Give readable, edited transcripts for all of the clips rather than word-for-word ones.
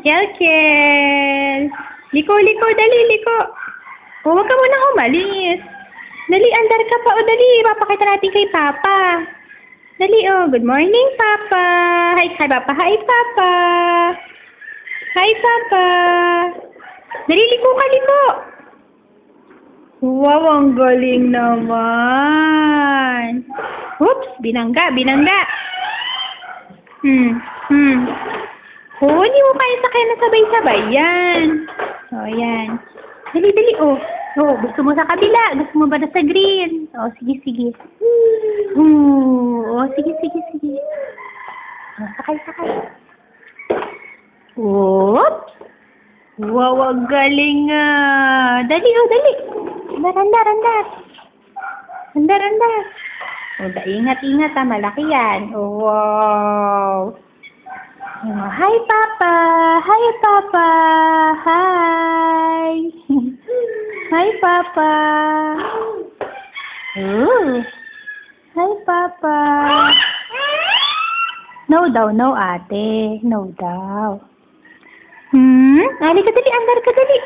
Kelkel! Liko, liko, dali, liko! O, huwag ka muna umalis. Dali, andar ka pa. O, dali, papakita natin kay Papa. Dali, oh. Good morning, Papa. Hi, Papa. Hi, Papa. Hi, Papa. Dali, liko ka, liko. Wow, ang galing naman. Oops, binangga, binangga. Oh, hindi mo kaya sakay na sabay-sabay. Yan. Oh, yan. Dali, dali, oh. Oh, gusto mo sa kabila? Gusto mo ba na sa green? Oh, sige, sige. Oh, sige, sige, sige. Oh, sakay, sakay. Oops. Wow, ang galing ah. Dali, oh, dali. Andar, andar, andar. Andar, andar. Oh, ingat, ingat ah. Malaki yan. Oh, wow. Oh, hi, Papa. Hi, Papa. Hi. Hi, Papa. Ooh. Hi, Papa. No daw, no, ate. No daw. Halika, dali. Andar ka, dali.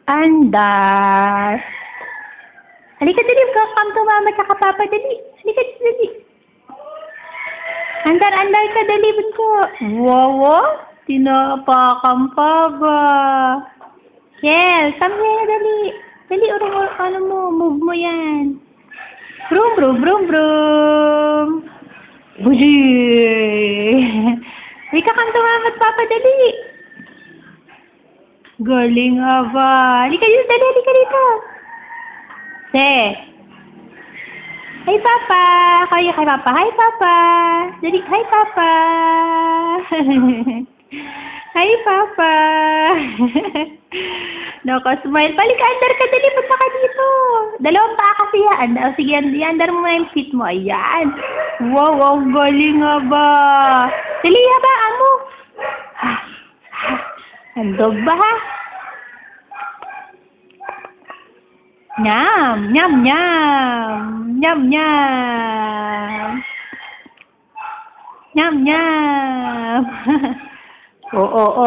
Andar. Halika, dali. Come to mama tsaka papa, dali. Halika, dali. Andar, andar ka, dali. Bunso. Wow, tinapakan pa ba? Yes, come here, dali. Dali, ano mo, move mo yan. Vroom, vroom, vroom, vroom. Buji! Halika, come to mama at papa, dali. Galing ba? Halika dito, dali, halika dito. Se. Hi, Papa. Kaya kay Papa. Hi, Papa. Dali, hi, Papa. Hi, Papa. Naka-smile. Balik, andar ka. Dali, punta ka dito. Dalawang paa kasi yan. Sige, andar mo na yung feet mo. Ayan. Wow, wow, galing ba? Dali, habaan mo. Andog ba, ha? Nyam, nyam, nyam. Nyam, nyam. Nyam, nyam. Oh.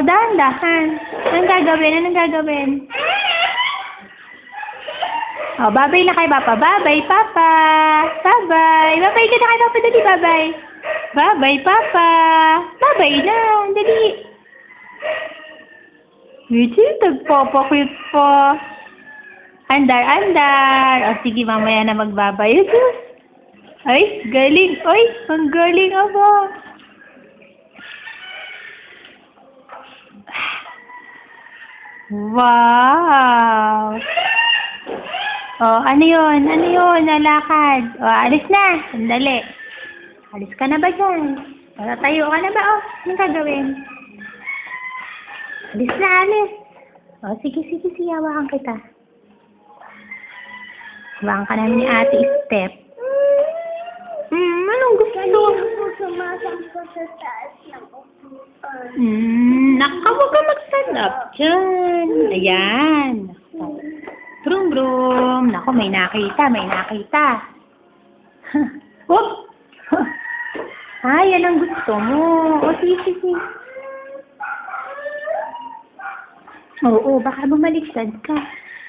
Dahan-dahan. Anong gagawin? Oh, babay na kay Papa. Babay, Papa. Babay. Babay ka na kay Papa. Dali, babay. Babay, Papa. Babay na. Dali. Wait, tagpapakit pa. Andar, andar. O, sige, mamaya na magbabay. Ay, galing. Ay, ang galing ba? Wow. Oh, ano yun? Nalakad. Oh, alis na. Sandali. Alis ka na ba dyan? Tayo ka na ba? Oh, anong gagawin? Alis na, alis. Oh, sige, hawakan kita. Hawakan ka namin ni Ate Step. Anong gusto? Sumasampo sa taas ng upuan. Naka, huwag ka mag-stand up dyan. Ayan. Brum, brum. Naku, may nakita. Whoop! Yan ang gusto mo. O, sige. Oo, baka bumaliktad ka.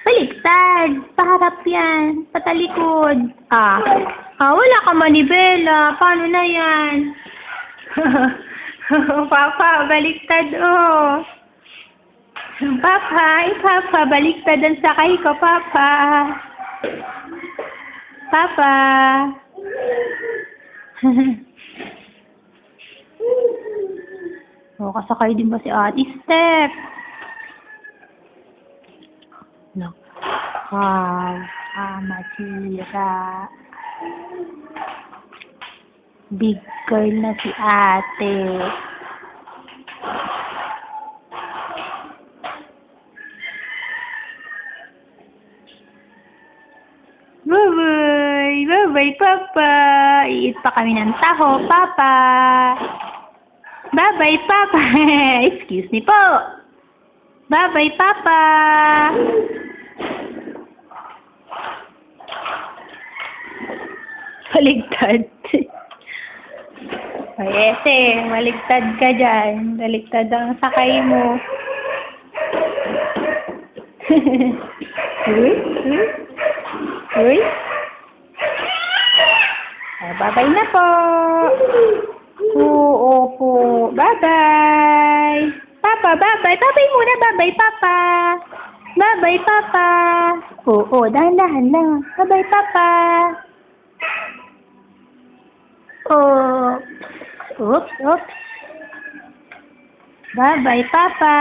Baliktad! Paharap yan. Patalikod. Wala ka manibela. Paano na yan? Papa, baliktad oh. Papa, baliktad ang sakay ko, Papa. Papa. Kasakay din ba si Ate Step? Matira. Big girl na si ate. Bye-bye, Papa. Iit pa kami ng taho, Papa. Bye-bye, Papa. Excuse me po. Bye-bye, Papa. Baligtad. Ay, ese, maligtad ka dyan. Baligtad ang sakay mo. Uy, uy, uy. Ay, bye-bye na po. Oo po. Bye-bye. Papa, bye-bye. Bye-bye muna. Bye-bye, Papa. Bye-bye, Papa. Oo, dahan-dahan lang. Bye-bye, Papa. Oh. Oops, oops. Bye-bye, Papa.